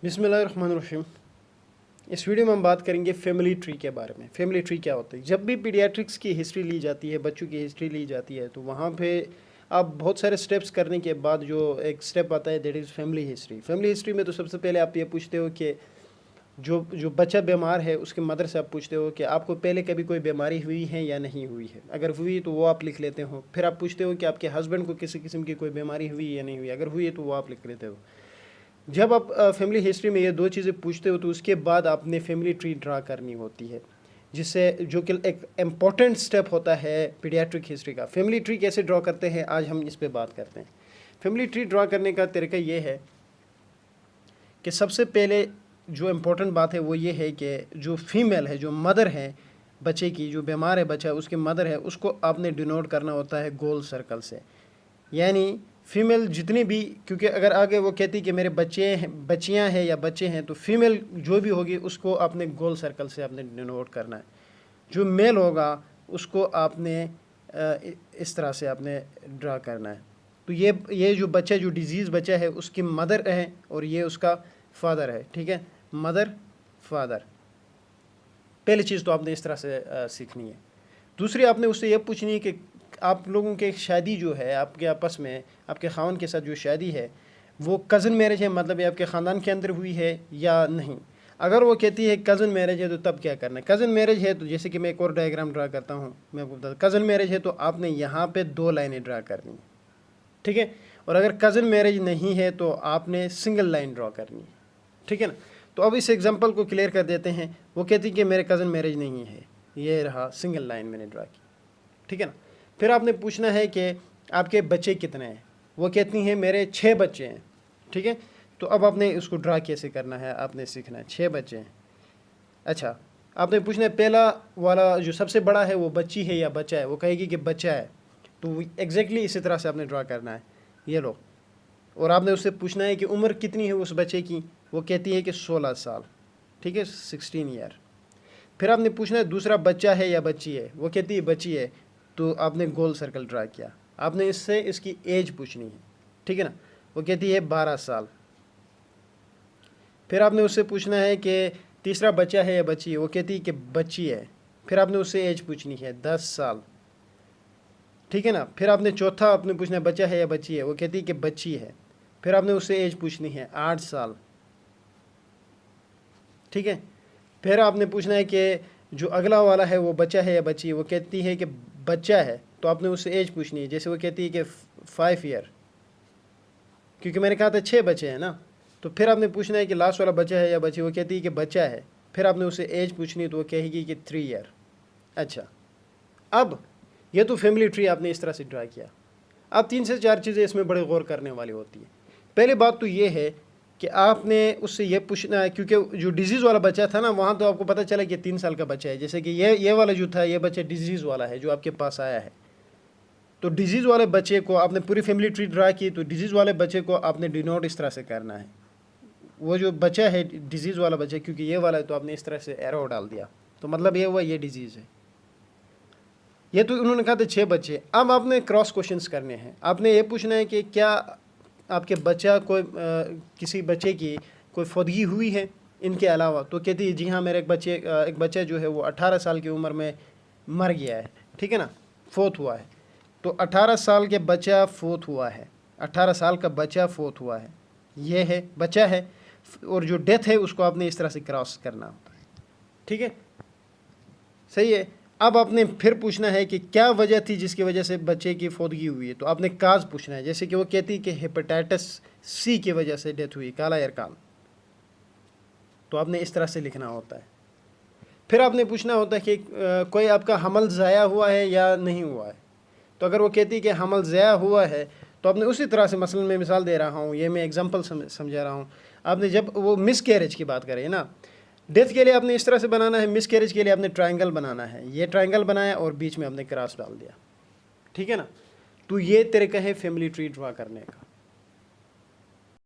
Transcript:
بسم اللہ الرحمن الرحیم۔ اس ویڈیو میں ہم بات کریں گے فیملی ٹری کے بارے میں۔ فیملی ٹری کیا ہوتا ہے؟ جب بھی پیڈیاٹرکس کی ہسٹری لی جاتی ہے، بچوں کی ہسٹری لی جاتی ہے، تو وہاں پہ آپ بہت سارے سٹیپس کرنے کے بعد جو ایک سٹیپ آتا ہے that is family history. Family history میں تو سب سے پہلے آپ یہ پوچھتے ہو کہ جو بچہ بیمار ہے اس کے مدر سے آپ پوچھتے ہو کہ آپ کو پہلے کبھی کوئی بیماری ہوئی ہے یا نہیں ہوئی ہے۔ اگر ہوئی تو وہ آپ لکھ لیتے ہو۔ پھر آپ پوچھتے ہو کہ آپ کے ہسبینڈ کو کسی قسم کی کوئی بیماری ہوئی یا نہیں ہوئی، اگر ہوئی ہے تو وہ آپ لکھ لیتے ہو۔ جب آپ فیملی ہسٹری میں یہ دو چیزیں پوچھتے ہو تو اس کے بعد آپ نے فیملی ٹری ڈرا کرنی ہوتی ہے، جس سے جو کہ ایک امپورٹنٹ سٹیپ ہوتا ہے پیڈیاٹرک ہسٹری کا۔ فیملی ٹری کیسے ڈرا کرتے ہیں آج ہم اس پہ بات کرتے ہیں۔ فیملی ٹری ڈرا کرنے کا طریقہ یہ ہے کہ سب سے پہلے جو امپورٹنٹ بات ہے وہ یہ ہے کہ جو فیمیل ہے، جو مدر ہے بچے کی، جو بیمار ہے بچہ، اس کے مدر ہے، اس کو آپ نے ڈینوٹ کرنا ہوتا ہے گول سرکل سے۔ یعنی فیمیل جتنی بھی، کیونکہ اگر آگے وہ کہتی کہ میرے بچیاں ہیں یا بچے ہیں، تو فیمیل جو بھی ہوگی اس کو آپ نے گول سرکل سے آپ نے ڈینوٹ کرنا ہے۔ جو میل ہوگا اس کو آپ نے اس طرح سے آپ نے ڈرا کرنا ہے۔ تو یہ جو بچہ، جو ڈیزیز بچہ ہے، اس کی مدر ہے اور یہ اس کا فادر ہے، ٹھیک ہے؟ مدر، فادر، پہلی چیز تو آپ نے اس طرح سے سیکھنی ہے۔ دوسری آپ نے اس سے یہ پوچھنی ہے کہ آپ لوگوں کے شادی جو ہے آپ کے آپس میں، آپ کے خاوند کے ساتھ جو شادی ہے وہ کزن میرج ہے، مطلب یہ آپ کے خاندان کے اندر ہوئی ہے یا نہیں۔ اگر وہ کہتی ہے کزن میرج ہے تو تب کیا کرنا ہے؟ کزن میرج ہے تو جیسے کہ میں ایک اور ڈائیگرام ڈرا کرتا ہوں، میں آپ کو بتاتا ہوں۔ کزن میرج ہے تو آپ نے یہاں پہ 2 لائنیں ڈرا کرنی ہیں، ٹھیک ہے؟ اور اگر کزن میرج نہیں ہے تو آپ نے سنگل لائن ڈرا کرنی ہے، ٹھیک ہے نا؟ تو اب اس ایگزامپل کو کلیئر کر دیتے ہیں۔ وہ کہتی کہ میرے کزن میرج نہیں ہے، یہ رہا سنگل لائن میں نے ڈرا کی، ٹھیک ہے نا؟ پھر آپ نے پوچھنا ہے کہ آپ کے بچے کتنے ہیں؟ وہ کہتی ہیں میرے 6 بچے ہیں، ٹھیک ہے؟ تو اب آپ نے اس کو ڈرا کیسے کرنا ہے، آپ نے سیکھنا ہے۔ 6 بچے ہیں، اچھا۔ آپ نے پوچھنا ہے پہلا والا جو سب سے بڑا ہے وہ بچی ہے یا بچہ ہے؟ وہ کہے گی کہ بچہ ہے، تو ایگزیکٹلی اسی طرح سے آپ نے ڈرا کرنا ہے، یہ لو۔ اور آپ نے اس سے پوچھنا ہے کہ عمر کتنی ہے اس بچے کی؟ وہ کہتی ہے کہ 16 سال، ٹھیک ہے، 16 ایئر۔ پھر آپ نے پوچھنا ہے دوسرا بچہ ہے یا بچی ہے؟ وہ کہتی ہے بچی ہے، تو آپ نے گول سرکل ڈرا کیا۔ آپ نے اس سے اس کی ایج پوچھنی ہے، ٹھیک ہے نا؟ وہ کہتی ہے 12 سال۔ پھر آپ نے اس سے پوچھنا ہے کہ تیسرا بچہ ہے یا بچی ہے؟ وہ کہتی ہے کہ بچی ہے۔ پھر آپ نے اس سے ایج پوچھنی ہے، 10 سال، ٹھیک ہے نا؟ پھر آپ نے چوتھا آپ نے پوچھنا ہے بچہ ہے یا بچی ہے؟ وہ کہتی ہے کہ بچی ہے۔ پھر آپ نے اس سے ایج پوچھنی ہے، 8 سال، ٹھیک ہے؟ پھر آپ نے پوچھنا ہے کہ جو اگلا والا ہے وہ بچہ ہے یا بچی ہے؟ وہ کہتی ہے کہ بچہ ہے، تو آپ نے اس سے ایج پوچھنی ہے، جیسے وہ کہتی ہے کہ 5 ایئر، کیونکہ میں نے کہا تھا 6 بچے ہیں نا۔ تو پھر آپ نے پوچھنا ہے کہ لاسٹ والا بچہ ہے یا بچی؟ وہ کہتی ہے کہ بچہ ہے۔ پھر آپ نے اس سے ایج پوچھنی ہے، تو وہ کہے گی کہ 3 ایئر۔ اچھا، اب یہ تو فیملی ٹری آپ نے اس طرح سے ڈرا کیا۔ اب 3 سے 4 چیزیں اس میں بڑے غور کرنے والی ہوتی ہیں۔ پہلی بات تو یہ ہے کہ آپ نے اس سے یہ پوچھنا ہے، کیونکہ جو ڈیزیز والا بچہ تھا نا، وہاں تو آپ کو پتہ چلا کہ 3 سال کا بچہ ہے، جیسے کہ یہ والا جو تھا، یہ بچہ ڈیزیز والا ہے جو آپ کے پاس آیا ہے۔ تو ڈیزیز والے بچے کو آپ نے پوری فیملی ٹری ڈرا کی، تو ڈیزیز والے بچے کو آپ نے ڈینوٹ اس طرح سے کرنا ہے۔ وہ جو بچہ ہے ڈیزیز والا بچہ، کیونکہ یہ والا ہے تو آپ نے اس طرح سے ایرو ڈال دیا، تو مطلب یہ ہوا یہ ڈیزیز ہے۔ یہ تو انہوں نے کہا تھا 6 بچے۔ اب آپ نے کراس کوشچنس کرنے ہیں۔ آپ نے یہ پوچھنا ہے کہ کیا آپ کے بچہ کوئی کسی بچے کی کوئی فوتگی ہوئی ہے ان کے علاوہ؟ تو کہتی ہے جی ہاں، میرے ایک بچہ جو ہے وہ 18 سال کی عمر میں مر گیا ہے، ٹھیک ہے نا، فوت ہوا ہے۔ تو 18 سال کے بچہ فوت ہوا ہے، 18 سال کا بچہ فوت ہوا ہے، یہ ہے بچہ ہے، اور جو ڈیتھ ہے اس کو آپ نے اس طرح سے کراس کرنا ہوتا ہے، ٹھیک ہے؟ صحیح ہے۔ اب آپ نے پھر پوچھنا ہے کہ کیا وجہ تھی جس کی وجہ سے بچے کی فوتگی ہوئی ہے؟ تو آپ نے کاز پوچھنا ہے، جیسے کہ وہ کہتی کہ ہیپاٹائٹس سی کی وجہ سے ڈیتھ ہوئی، کالا یرکان، تو آپ نے اس طرح سے لکھنا ہوتا ہے۔ پھر آپ نے پوچھنا ہوتا ہے کہ کوئی آپ کا حمل ضائع ہوا ہے یا نہیں ہوا ہے؟ تو اگر وہ کہتی کہ حمل ضائع ہوا ہے تو آپ نے اسی طرح سے، مثلا میں مثال دے رہا ہوں، یہ میں ایگزامپل سمجھا رہا ہوں، آپ نے جب وہ مس کیریج کی بات کریں نا، ڈیتھ کے لیے آپ نے اس طرح سے بنانا ہے، مس کیریج کے لیے آپ نے ٹرائنگل بنانا ہے، یہ ٹرائنگل بنایا اور بیچ میں آپ نے کراس ڈال دیا، ٹھیک ہے نا؟ تو یہ طریقہ ہے فیملی ٹری ڈرا کرنے کا۔